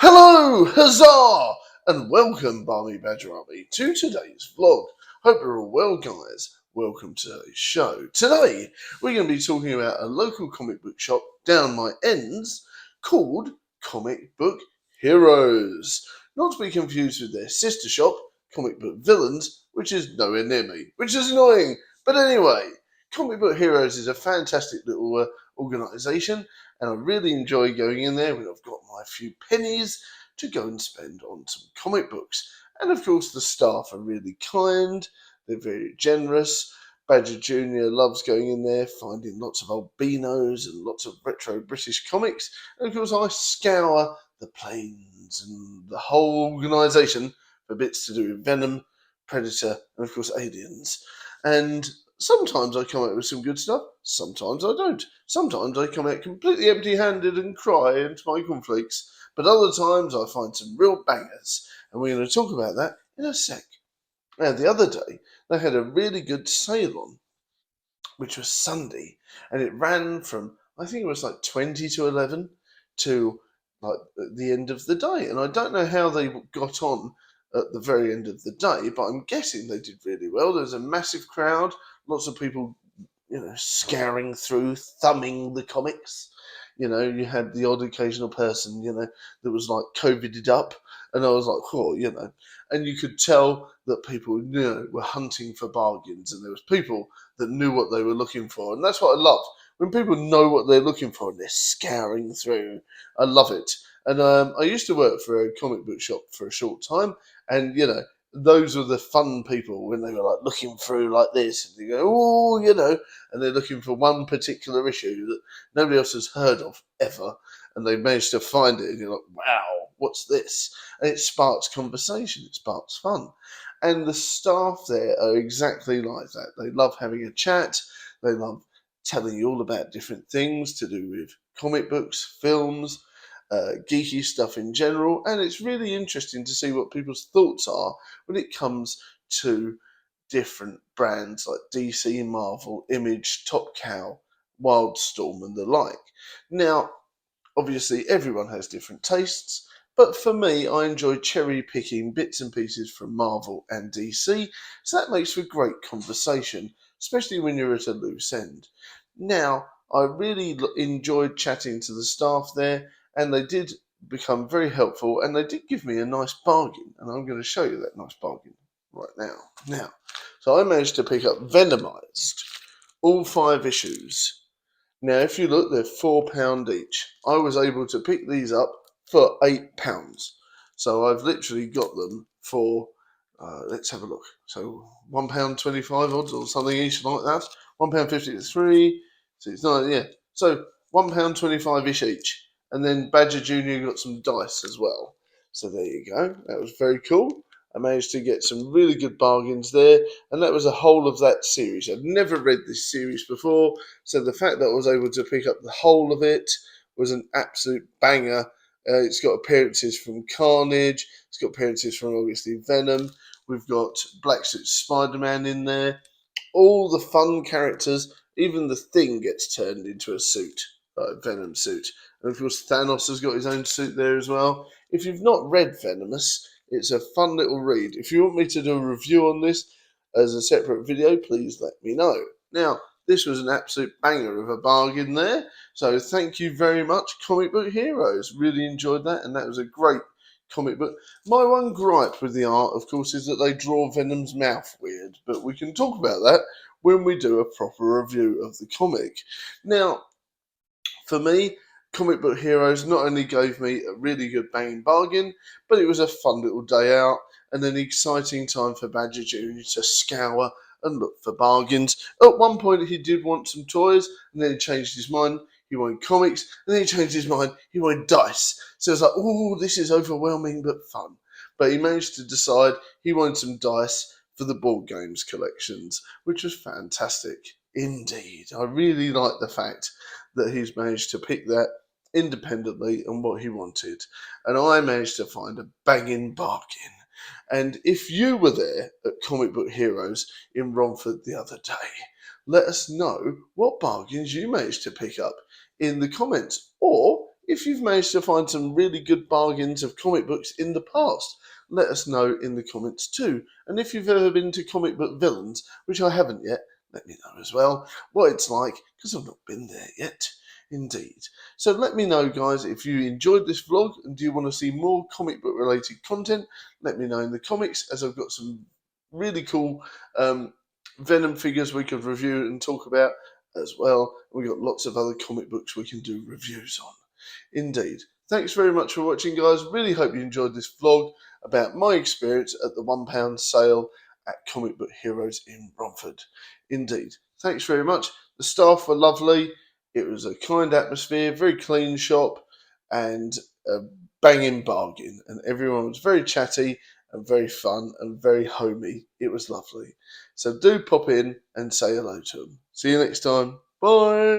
Hello, huzzah, and welcome, Barmy Badger Army, to today's vlog. Hope you're all well, guys. Welcome to today's show. Today, we're going to be talking about a local comic book shop down my ends called Comic Book Heroes. Not to be confused with their sister shop, Comic Book Villains, which is nowhere near me, which is annoying. But anyway, Comic Book Heroes is a fantastic little organisation, and I really enjoy going in there when I've got my few pennies to go and spend on some comic books. And of course, the staff are really kind, they're very generous. Badger Jr. loves going in there, finding lots of old Beanos and lots of retro British comics. And of course, I scour the planes and the whole organisation for bits to do with Venom, Predator, and of course, Aliens. And sometimes I come out with some good stuff, sometimes I don't. Sometimes I come out completely empty-handed and cry into my cornflakes, but other times I find some real bangers, and we're going to talk about that in a sec. Now, the other day, they had a really good sale on, which was Sunday, and it ran from, I think it was like 20 to 11 to like the end of the day. And I don't know how they got on at the very end of the day, but I'm guessing they did really well. There was a massive crowd, lots of people, scouring through, thumbing the comics. You had the odd occasional person, that was like COVIDed up, and I was like, oh, and you could tell that people, were hunting for bargains, and there was people that knew what they were looking for, and that's what I love. When people know what they're looking for and they're scouring through, I love it. And I used to work for a comic book shop for a short time, and those were the fun people when they were like looking through like this, and they go, oh, and they're looking for one particular issue that nobody else has heard of ever, and they managed to find it, and you're like, wow, what's this? And it sparks conversation, it sparks fun. And the staff there are exactly like that. They love having a chat, they love telling you all about different things to do with comic books, films, geeky stuff in general, and it's really interesting to see what people's thoughts are when it comes to different brands like DC, Marvel, Image, Top Cow, Wildstorm, and the like. Now, obviously, everyone has different tastes, but for me, I enjoy cherry picking bits and pieces from Marvel and DC, so that makes for great conversation, especially when you're at a loose end. Now, I really enjoyed chatting to the staff there, and they did become very helpful, and they did give me a nice bargain, and I'm going to show you that nice bargain right now. So I managed to pick up Venomized, all 5 issues. Now, if you look, they're £4 each. I was able to pick these up for £8. So I've literally got them for, let's have a look. So £1.25 odds or something each like that. £1.50 to 3, 6, 9, yeah. So £1.25 each. And then Badger Jr. got some dice as well. So there you go. That was very cool. I managed to get some really good bargains there, and that was the whole of that series. I'd never read this series before, so the fact that I was able to pick up the whole of it was an absolute banger. It's got appearances from Carnage, it's got appearances from obviously Venom, we've got Black Suit Spider-Man in there, all the fun characters, even the Thing gets turned into a suit, like a Venom suit. And of course Thanos has got his own suit there as well. If you've not read Venomous, it's a fun little read. If you want me to do a review on this as a separate video, please let me know. Now, this was an absolute banger of a bargain there. So thank you very much, Comic Book Heroes. Really enjoyed that, and that was a great comic book. My one gripe with the art, of course, is that they draw Venom's mouth weird, but we can talk about that when we do a proper review of the comic. Now, for me, Comic Book Heroes not only gave me a really good banging bargain, but it was a fun little day out and an exciting time for Badger Jr. to scour and look for bargains. At one point, he did want some toys, and then he changed his mind. He wanted comics, and then he changed his mind. He wanted dice. So it's like, oh, this is overwhelming but fun. But he managed to decide he wanted some dice for the board games collections, which was fantastic indeed. I really like the fact that he's managed to pick that independently and what he wanted. And I managed to find a banging bargain. And if you were there at Comic Book Heroes in Romford the other day, let us know what bargains you managed to pick up in the comments. Or if you've managed to find some really good bargains of comic books in the past. Let us know in the comments too. And if you've ever been to Comic Book Villains, which I haven't yet, let me know as well what it's like, because I've not been there yet. Indeed. So let me know, guys, if you enjoyed this vlog and do you want to see more comic book related content. Let me know in the comments, as I've got some really cool Venom figures we could review and talk about as well. We've got lots of other comic books we can do reviews on. Indeed. Thanks very much for watching, guys. Really hope you enjoyed this vlog about my experience at the £1 sale at Comic Book Heroes in Romford. Indeed. Thanks very much. The staff were lovely. It was a kind atmosphere, very clean shop, and a banging bargain. And everyone was very chatty and very fun and very homey. It was lovely. So do pop in and say hello to them. See you next time. Bye.